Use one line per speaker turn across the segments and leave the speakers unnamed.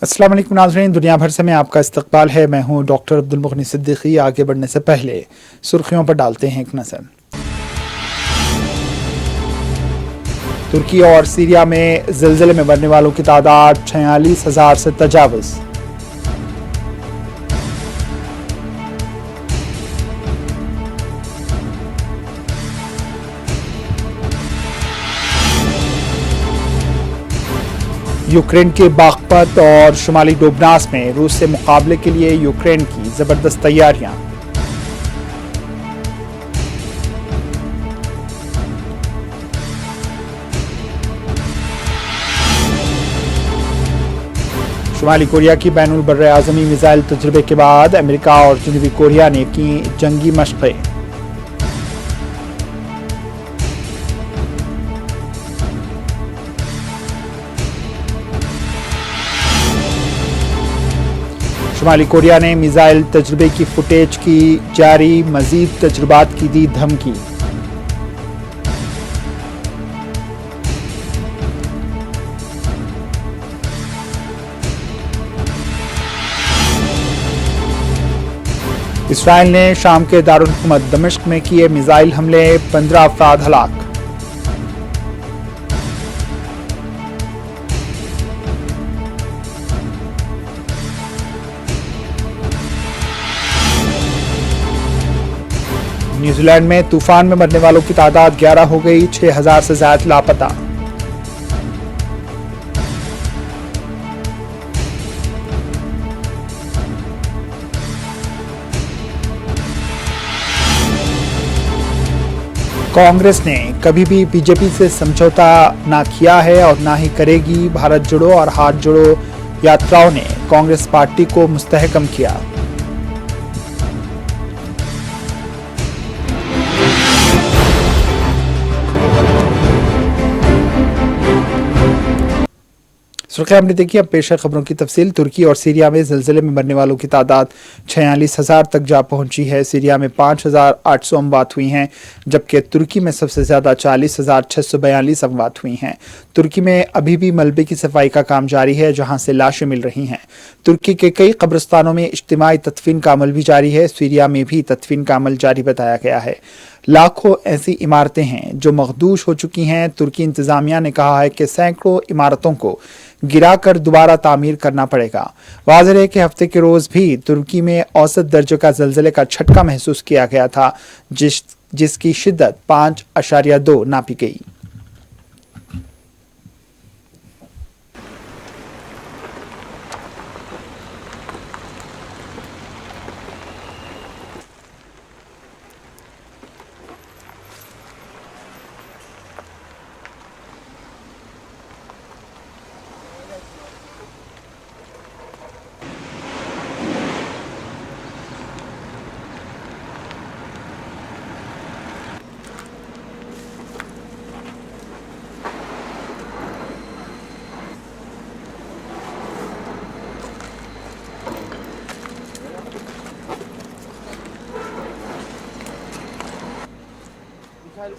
अस्सलाम वालेकुम नाज़रीन, दुनिया भर से मैं आपका इस्तकबाल है। मैं हूं डॉक्टर अब्दुल मुगनी सिद्दीकी। आगे बढ़ने से पहले सुर्खियों पर डालते हैं एक नज़र। तुर्की और सीरिया में ज़िलज़ले में मरने वालों की तादाद 46,000 से तजावुज़। यूक्रेन के बागपत और शुमाली डोबनास में रूस से मुकाबले के लिए यूक्रेन की जबरदस्त तैयारियां। शुमाली कोरिया की बैनुल बर्रे आज़मी मिसाइल तजुर्बे के बाद अमेरिका और जनूबी कोरिया ने की जंगी मशक़ें। शुमाली कोरिया ने मिसाइल तजुर्बे की फुटेज की जारी, मजीद तजुर्बात की दी धमकी। इसराइल ने शाम के दारुल हुकूमत दमिश्क में किए मिसाइल हमले, 15 अफराद हलाक। न्यूजीलैंड में तूफान में मरने वालों की तादाद 11 हो गई, 6,000 से ज्यादा लापता। कांग्रेस ने कभी भी बीजेपी से समझौता ना किया है और ना ही करेगी। भारत जोड़ो और हाथ जोड़ो यात्राओं ने कांग्रेस पार्टी को मुस्तहकम किया। सुर्खियां हमने देखी। अब पेश है खबरों की तफसील। तुर्की और सीरिया में ज़िलज़ले में मरने वालों की तादाद 46,000 तक जा पहुंची है। सीरिया में 5,800 अमवात हुई हैं, जबकि तुर्की में सबसे ज़्यादा 40,642 अमवात हुई हैं। तुर्की में अभी भी मलबे की सफाई का काम जारी है, जहां से लाशें मिल रही हैं। तुर्की के कई कब्रिस्तानों में इज्तिमाई तदफीन का अमल भी जारी है। सीरिया में भी तदफीन का अमल जारी बताया गया है। लाखों ऐसी इमारतें हैं जो मखदूश हो चुकी हैं। तुर्की इंतजामिया ने कहा है कि सैकड़ों इमारतों को गिराकर दोबारा तामीर करना पड़ेगा। वाज़ेह है कि हफ्ते के रोज भी तुर्की में औसत दर्जे का ज़लज़ले का झटका महसूस किया गया था, जिसकी शिद्दत 5.2 नापी गई।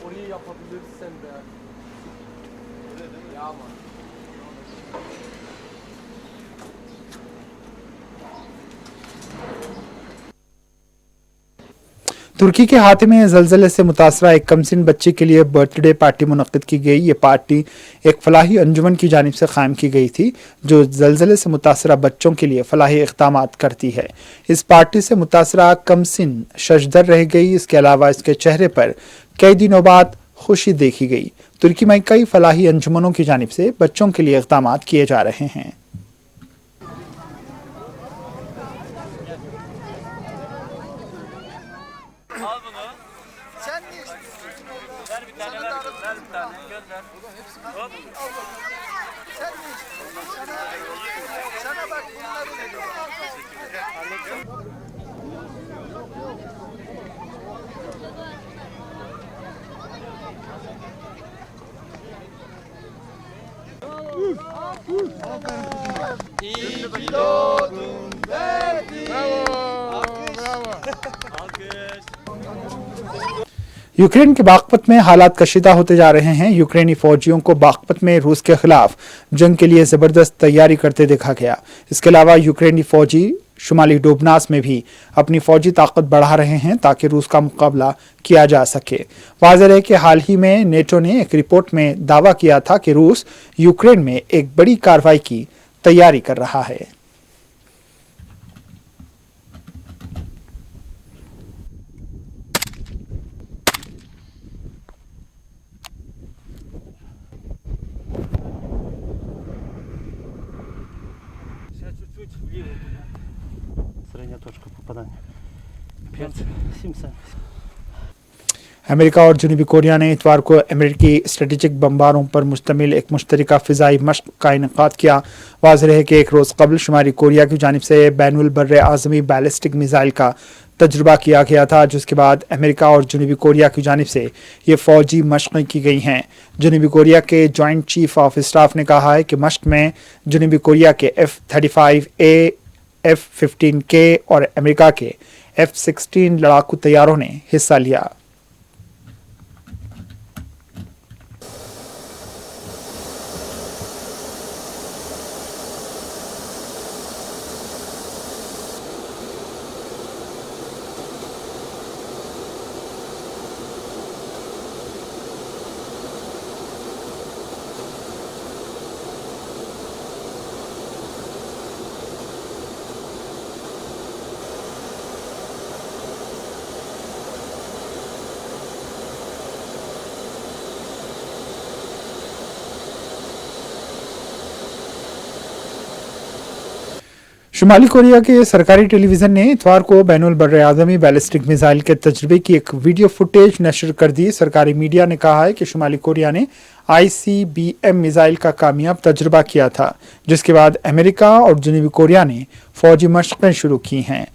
Orayı yapabilirsen de. Ya man.
तुर्की के हाथी में ज़लज़ले से मुतासरा एक कमसिन बच्चे के लिए बर्थडे पार्टी मुनक्किद की गई। ये पार्टी एक फलाही अंजुमन की जानिब से कायम की गई थी, जो ज़लज़ले से मुतासरा बच्चों के लिए फलाही इक़दामात करती है। इस पार्टी से मुतासरा कमसिन शशदर रह गई। इसके अलावा इसके चेहरे पर कई दिनों बाद खुशी देखी गई। तुर्की में कई फलाही अंजुमनों की जानिब से बच्चों के लिए इक़दामात किए जा रहे हैं।
Al bunu. Sen ne istiyorsun? Ver bir tane, ver bir tane. Gönder. Hop. Sen ne istiyorsun? Sana bak bunları veriyorum. İyi ki doğdun Berdi.
Bravo. Bravo.
Alkış.
Ukraine के बागपत में हालात कशीदा होते जा रहे हैं। यूक्रेनी फौजियों को बागपत में रूस के खिलाफ जंग के लिए जबरदस्त तैयारी करते देखा गया। इसके अलावा यूक्रेनी फौजी शुमाली डोबनास में भी अपनी फौजी ताकत बढ़ा रहे हैं ताकि रूस का मुकाबला किया जा सके। वाज़ेह है कि हाल ही में नेटो ने एक रिपोर्ट में दावा किया था कि रूस यूक्रेन में एक बड़ी कार्रवाई की तैयारी कर रहा है।
Сейчас чуть-чуть влево. Средняя точка попадания. 5-7 см.
अमेरिका और जनूबी कोरिया ने इतवार को अमेरिकी स्ट्रेटेजिक बमबारों पर मुश्तमिल एक मुश्तरका फ़िज़ाई मश्क का इनेकाद किया। वाज़ेह है कि एक रोज़ कबल शुमारी कोरिया की जानिब से बैनुल बर्र आज़मी बैलिस्टिक मिसाइल का तजुर्बा किया गया था, जिसके बाद अमेरिका और जनूबी कोरिया की जानिब से ये फ़ौजी मशक़ें की गई हैं। जनूबी कोरिया के जॉइंट चीफ ऑफ स्टाफ ने कहा है कि मश्क में जनूबी कोरिया के F-35A, F-15K और अमेरिका के F-16 लड़ाकू तैयारों ने हिस्सा लिया। शुमाली कोरिया के सरकारी टेलीविजन ने इतवार को बैनुल बर्र आज़मी बैलिस्टिक मिसाइल के तजर्बे की एक वीडियो फुटेज नशर कर दी। सरकारी मीडिया ने कहा है कि शुमाली कोरिया ने ICBM मिसाइल का कामयाब तजर्बा किया था, जिसके बाद अमेरिका और जनूबी कोरिया ने फौजी मशक़ें शुरू की हैं।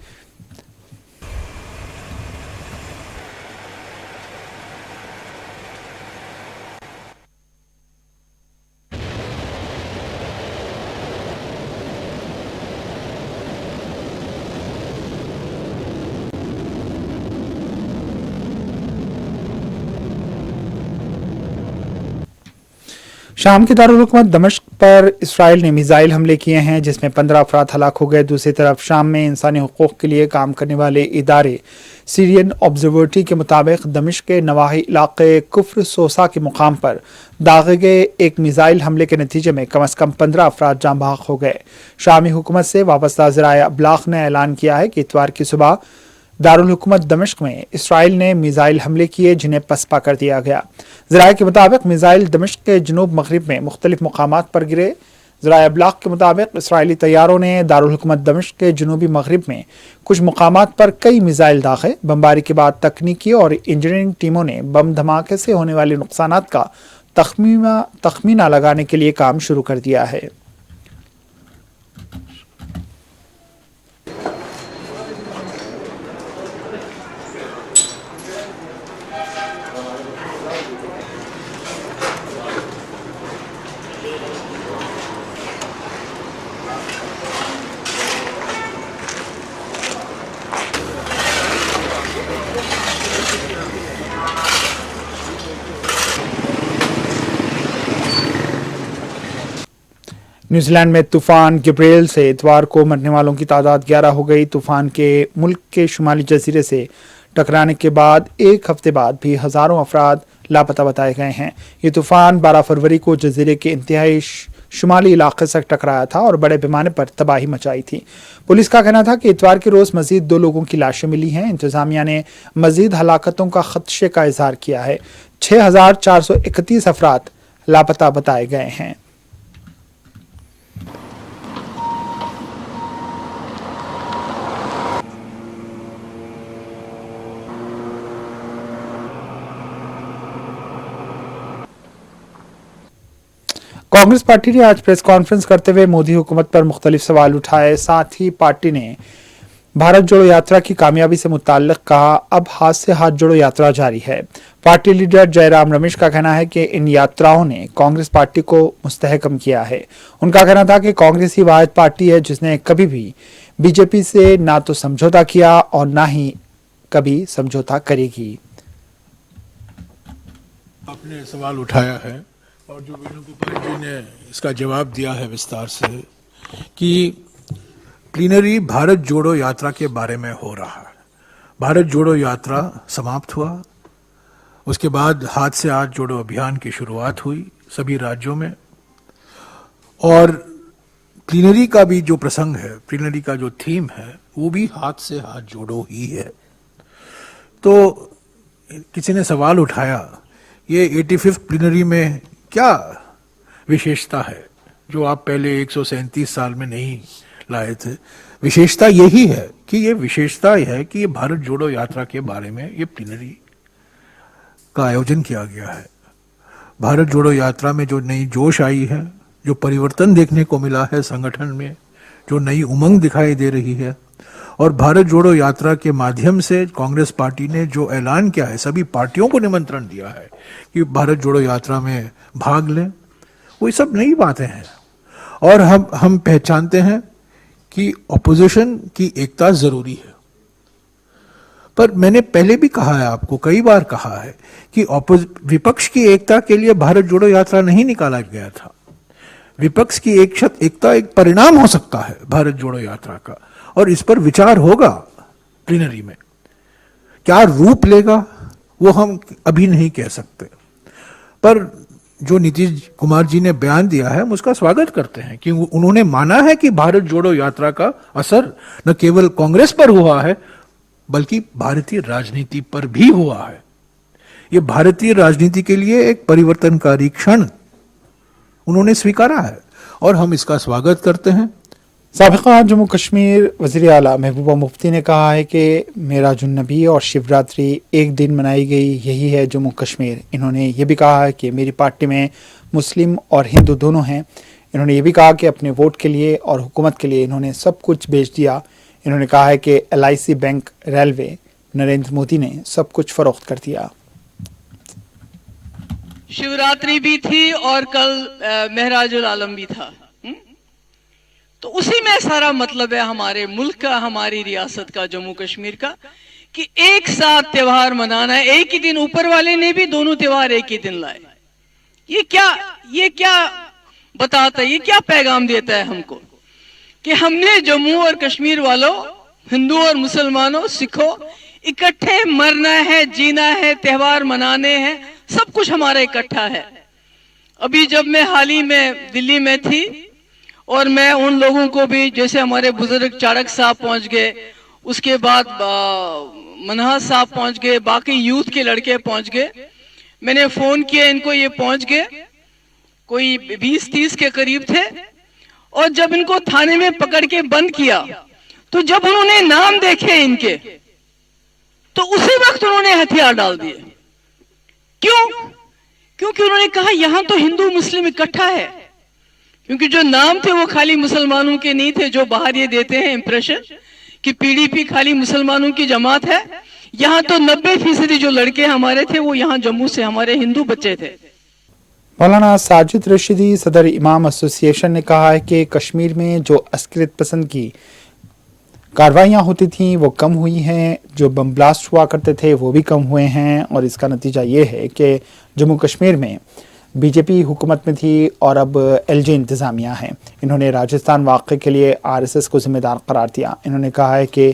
शाम के दारुल हुकूमत दमिश्क पर इसराइल ने मिसाइल हमले किए हैं, जिसमें 15 अफराद हलाक हो गए। दूसरी तरफ शाम में इंसानी हुकूक के लिए काम करने वाले इदारे सीरियन ऑब्जर्वेटरी के मुताबिक दमिश्क के नवाही इलाके कुफ्र सोसा के मुकाम पर दागे गए एक मिसाइल हमले के नतीजे में कम अज़ कम 15 अफराद जाँ बहक हो गए। शामी हुकूमत से वाबस्ता ज़राए अबलाग ने ऐलान किया है कि इतवार की सुबह दारुल हुकूमत दमिश्क में इसराइल ने मिसाइल हमले किए, जिन्हें पसपा कर दिया गया। ज़राए के मुताबिक मिसाइल दमिश्क के जनूब मगरिब में मुख्तलिफ मकामात पर गिरे। ज़राए अबलाग के मुताबिक इसराइली तैयारों ने दारुल हुकूमत दमिश्क के जनूबी मगरिब में कुछ मकामात पर कई मिसाइल दागे। बमबारी के बाद तकनीकी और इंजीनियरिंग टीमों ने बम धमाके से होने वाले नुकसानात का तखमीना लगाने के लिए काम शुरू कर दिया है। न्यूजीलैंड में तूफान गब्रिएल से इतवार को मरने वालों की तादाद 11 हो गई। तूफान के मुल्क के शुमाली जजीरे से टकराने के बाद एक हफ्ते बाद भी हजारों अफराद लापता बताए गए हैं। ये तूफान 12 फरवरी को जजीरे के इंतहाई शुमाली इलाके से टकराया था और बड़े पैमाने पर तबाही मचाई थी। पुलिस का कहना था कि इतवार के रोज मजीद 2 लोगों की लाशें मिली हैं। इंतजामिया ने मजीद हलाकतों का खदशे का इजहार किया है। 6,431 अफराद लापता बताए गए हैं। कांग्रेस पार्टी ने आज प्रेस कॉन्फ्रेंस करते हुए मोदी हुकूमत पर मुख्तलिफ सवाल उठाए। साथ ही पार्टी ने भारत जोड़ो यात्रा की कामयाबी से मुताल्लिक कहा, अब हाथ से हाथ जोड़ो यात्रा जारी है। पार्टी लीडर जयराम रमेश का कहना है कि इन यात्राओं ने कांग्रेस पार्टी को मुस्तहकम किया है। उनका कहना था कि कांग्रेस ही वाहिद पार्टी है जिसने कभी भी बीजेपी से ना तो समझौता किया और ना ही कभी समझौता करेगी।
आपने सवाल उठाया है और जो वेणुगोपाल जी ने इसका जवाब दिया है विस्तार से कि प्लीनरी भारत जोड़ो यात्रा के बारे में हो रहा है। भारत जोड़ो यात्रा समाप्त हुआ, उसके बाद हाथ से हाथ जोड़ो अभियान की शुरुआत हुई सभी राज्यों में, और प्लीनरी का भी जो प्रसंग है, प्लीनरी का जो थीम है, वो भी हाथ से हाथ जोड़ो ही है। तो किसी ने सवाल उठाया ये 85th प्लीनरी में क्या विशेषता है जो आप पहले 137 साल में नहीं लाए थे। विशेषता यही है कि ये विशेषता है कि ये भारत जोड़ो यात्रा के बारे में ये प्लीनरी का आयोजन किया गया है। भारत जोड़ो यात्रा में जो नई जोश आई है, जो परिवर्तन देखने को मिला है संगठन में, जो नई उमंग दिखाई दे रही है, और भारत जोड़ो यात्रा के माध्यम से कांग्रेस पार्टी ने जो ऐलान किया है, सभी पार्टियों को निमंत्रण दिया है कि भारत जोड़ो यात्रा में भाग लें, वो सब नई बातें हैं। और हम पहचानते हैं कि ऑपोजिशन की एकता जरूरी है, पर मैंने पहले भी कहा है, आपको कई बार कहा है कि विपक्ष की एकता के लिए भारत जोड़ो यात्रा नहीं निकाला गया था। विपक्ष की एकता एक परिणाम हो सकता है भारत जोड़ो यात्रा का, और इस पर विचार होगा प्लीनरी में। क्या रूप लेगा वो हम अभी नहीं कह सकते, पर जो नीतीश कुमार जी ने बयान दिया है हम उसका स्वागत करते हैं कि उन्होंने माना है कि भारत जोड़ो यात्रा का असर न केवल कांग्रेस पर हुआ है बल्कि भारतीय राजनीति पर भी हुआ है। ये भारतीय राजनीति के लिए एक परिवर्तनकारी क्षण उन्होंने स्वीकारा है और हम इसका स्वागत करते हैं।
साबिका जम्मू कश्मीर वज़ीर आला महबूबा मुफ्ती ने कहा है कि मेराजुन्नबी और शिवरात्रि एक दिन मनाई गई, यही है जम्मू कश्मीर। इन्होंने ये भी कहा है कि मेरी पार्टी में मुस्लिम और हिंदू दोनों हैं। इन्होंने ये भी कहा कि अपने वोट के लिए और हुकूमत के लिए इन्होंने सब कुछ बेच दिया। इन्होंने कहा है कि LIC bank, railway Narendra Modi ने सब कुछ फरोख्त कर दिया।
शिवरात्रि भी थी और कल महराजुल आलम भी था, तो उसी में सारा मतलब है हमारे मुल्क का, हमारी रियासत का, जम्मू कश्मीर का, कि एक साथ त्योहार मनाना है। एक ही दिन, ऊपर वाले ने भी दोनों त्योहार एक ही दिन लाए। ये क्या बताता है, ये क्या पैगाम देता है हमको कि हमने जम्मू और कश्मीर वालों, हिंदू और मुसलमानों, सिखों, इकट्ठे मरना है, जीना है, त्योहार मनाने हैं, सब कुछ हमारा इकट्ठा है। अभी जब मैं हाल ही में दिल्ली में थी और मैं उन लोगों को भी, जैसे हमारे बुजुर्ग चाड़क साहब पहुंच गए, उसके बाद मनहा साहब पहुंच गए, बाकी यूथ के लड़के पहुंच गए, मैंने फोन किया इनको, ये पहुंच गए, कोई 20-30 के करीब थे। और जब इनको थाने में पकड़ के बंद किया तो जब उन्होंने नाम देखे इनके, तो उसी वक्त उन्होंने हथियार डाल दिए। क्यों? क्योंकि उन्होंने कहा यहां तो हिंदू मुस्लिम इकट्ठा है। क्योंकि जो नाम थे वो खाली मुसलमानों के नहीं थे, जो बाहर ये देते हैं इंप्रेशन कि PDP खाली मुसलमानों की जमात है। यहां तो 90% जो लड़के हमारे थे वो यहाँ जम्मू से हमारे हिंदू बच्चे थे।
मौलाना साजिद रशीदी, सदर इमाम एसोसिएशन, ने कहा है कि कश्मीर में जो अस्करियत पसंद की कार्रवाइयाँ होती थीं वो कम हुई हैं, जो बम ब्लास्ट हुआ करते थे वो भी कम हुए हैं, और इसका नतीजा ये है कि जम्मू कश्मीर में BJP हुकूमत में थी और अब LJ इंतज़ामिया है। इन्होंने राजस्थान वाक़े के लिए RSS को जिम्मेदार करार दिया। इन्होंने कहा है कि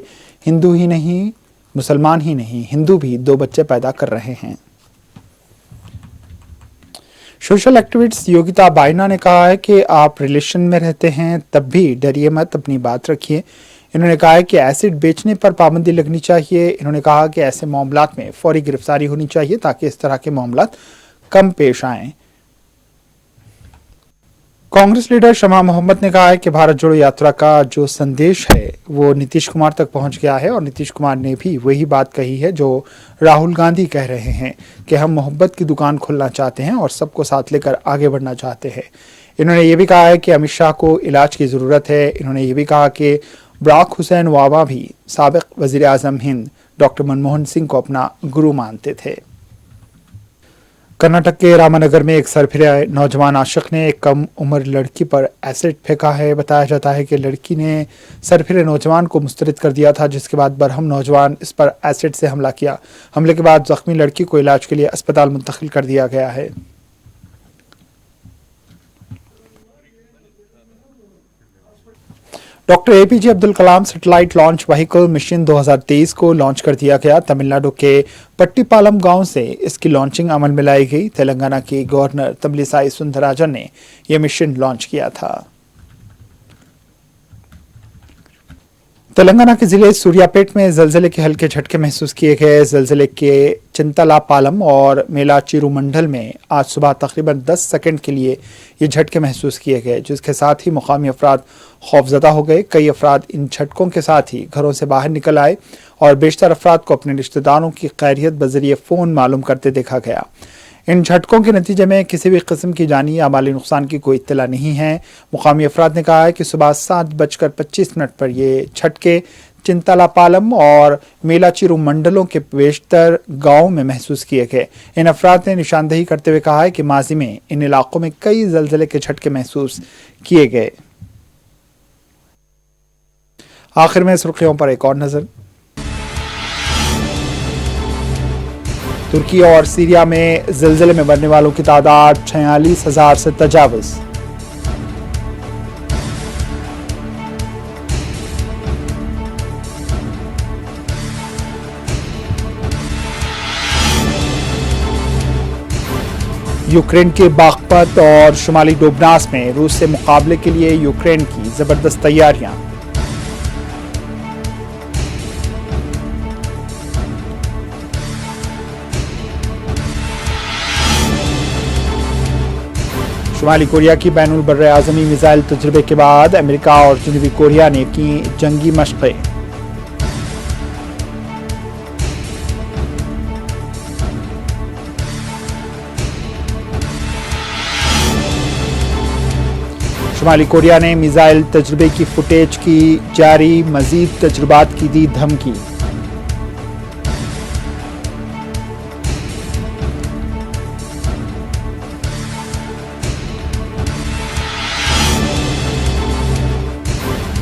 हिंदू ही नहीं, मुसलमान ही नहीं, हिंदू भी 2 बच्चे पैदा कर रहे हैं। सोशल एक्टिविस्ट योगिता बाइना ने कहा है कि आप रिलेशन में रहते हैं तब भी डरिए मत, अपनी बात रखिए। इन्होंने कहा है कि एसिड बेचने पर पाबंदी लगनी चाहिए। इन्होंने कहा कि ऐसे मामलात में फौरी गिरफ्तारी होनी चाहिए ताकि इस तरह के मामलात कम पेश आएं। कांग्रेस लीडर शमा मोहम्मद ने कहा है कि भारत जोड़ो यात्रा का जो संदेश है वो नीतीश कुमार तक पहुंच गया है, और नीतीश कुमार ने भी वही बात कही है जो राहुल गांधी कह रहे हैं कि हम मोहब्बत की दुकान खोलना चाहते हैं और सबको साथ लेकर आगे बढ़ना चाहते हैं। इन्होंने ये भी कहा है कि अमित शाह को इलाज की ज़रूरत है। इन्होंने ये भी कहा कि बराक हुसैन ओबामा भी साबिक वज़ीर आज़म हिंद डॉक्टर मनमोहन सिंह को अपना गुरु मानते थे। कर्नाटक के रामानगर में एक सरफिरे नौजवान आशिक ने एक कम उम्र लड़की पर एसिड फेंका है। बताया जाता है कि लड़की ने सरफिरे नौजवान को मुस्तरद कर दिया था, जिसके बाद बरहम नौजवान इस पर एसिड से हमला किया। हमले के बाद जख्मी लड़की को इलाज के लिए अस्पताल मुंतकिल कर दिया गया है। Doctor APJ Abdul Kalam satellite launch vehicle mission 2023 को लॉन्च कर दिया गया। तमिलनाडु के पट्टीपालम गांव से इसकी लॉन्चिंग अमल में लाई गई। तेलंगाना के गवर्नर तमिलिसाई सुंदरराजन ने यह मिशन लॉन्च किया था। तेलंगाना के जिले सूर्यापेट में जलजले के हल्के झटके महसूस किए गए। जलजले के चिंतलापालम और मेलाचिरुमंडल में आज सुबह तकरीबन 10 सेकंड के लिए ये झटके महसूस किए गए, जिसके साथ ही मुकामी अफराद खौफजदा हो गए। कई अफराद इन झटकों के साथ ही घरों से बाहर निकल आए और बेशतर अफराद को अपने रिश्तेदारों की खैरियत बजरिए फ़ोन मालूम करते देखा गया। इन झटकों के नतीजे में किसी भी किस्म की जानी या माली नुकसान की कोई इत्तला नहीं है। मुकामी अफराद ने कहा है कि सुबह 7:25 पर ये झटके चिंतलापालम और मेलाचिरू मंडलों के बेशतर गांवों में महसूस किए गए। इन अफराद ने निशानदेही करते हुए कहा है कि माजी में इन इलाकों में कई जलजले के झटके महसूस किए गए। आखिर में सुर्खियों पर एक और नजर। तुर्की और सीरिया में ज़िलज़ले में मरने वालों की तादाद 46,000 से तजावुज़। यूक्रेन के बागपत और शुमाली डोबनास में रूस से मुकाबले के लिए यूक्रेन की जबरदस्त तैयारियां। शुमाली कोरिया की बैनुल बर्रे आज़मी मिसाइल तजुर्बे के बाद अमेरिका और जनूबी कोरिया ने की जंगी मशक़ें। शुमाली कोरिया ने मिसाइल तजुर्बे की फुटेज की जारी, मजीद तजुर्बात की दी धमकी।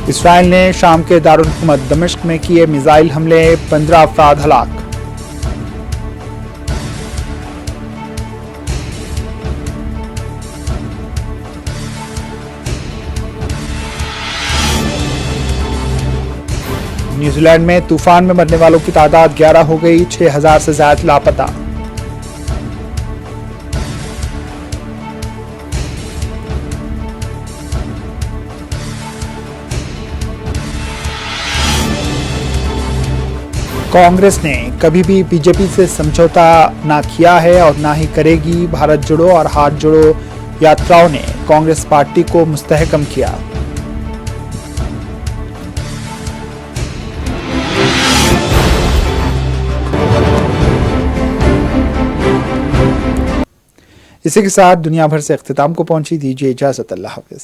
इसराइल ने शाम के दारुल हुकूमत दमिश्क में किए मिसाइल हमले, 15 अफराद हलाक। न्यूजीलैंड में तूफान में मरने वालों की तादाद 11 हो गई, 6,000 से ज्यादा लापता। कांग्रेस ने कभी भी बीजेपी से समझौता ना किया है और ना ही करेगी। भारत जोड़ो और हाथ जोड़ो यात्राओं ने कांग्रेस पार्टी को मुस्तहकम किया। इसी के साथ दुनिया भर से इख्तिताम को पहुंची। दीजिए इजाजत, अल्लाह हाफिज।